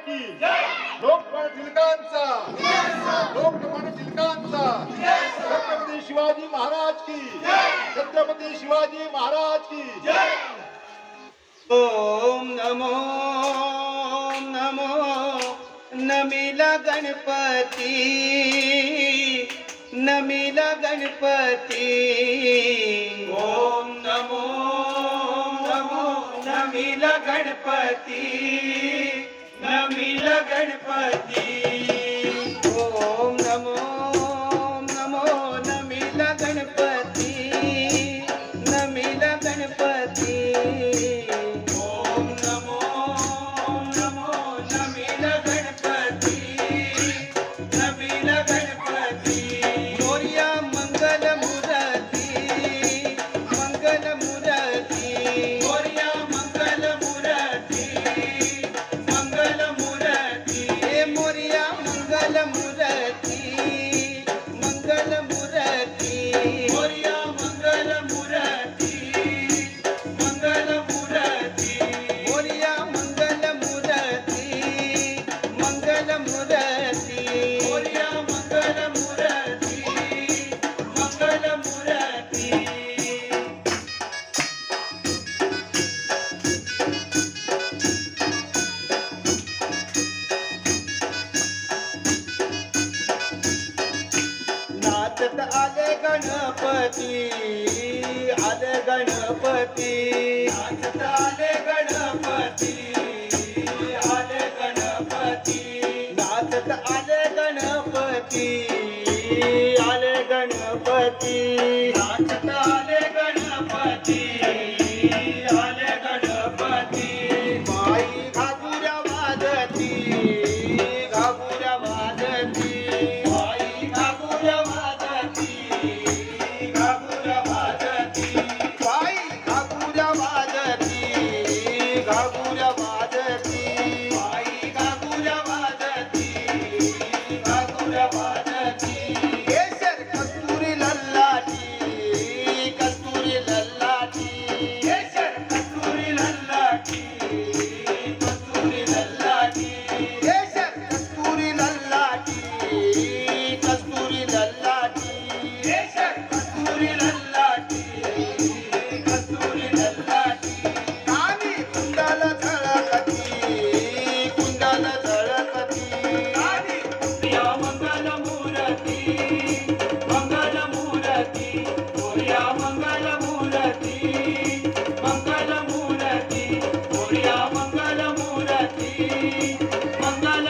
की लोकमान्य टिळकांचा लोकमान्य टिळकांचा छत्रपती शिवाजी महाराज की छत्रपती शिवाजी महाराज की ओम नमो नमो नमिला गणपती नमिला गणपती ओम नमो नमो नमिला गणपती नमिला गणपती ओम नमो नमो नमिला गणपती नमिला गणपती आले गणपती आले गणपती आले गणपती आले गणपती नाचत आले गणपती आले गणपती नाचत आले गणपती आले गणपती बाई घागुऱ्या वाजती घागुऱ्या वाजती बाई घागुऱ्या घागुऱ्या वाजती बाई घागुऱ्या वाजती घागुऱ्या वाजती केशर कस्तुरी लल्लाटी कस्तुरी लल्लाटी केशर कस्तुरी लल्लाटी कस्तुरी लल्लाटी केशर कस्तुरी लल्लाटी कस्तुरी लल्लाटी केशर कस्तुरी लल्लाटी कस्तुरी लल्लाटी कुंडल झळकती या मंगल मूर्ती मंगल मूर्ती या मंगल मूर्ती मंगल मूर्ती या मंगल मूर्ती मंगल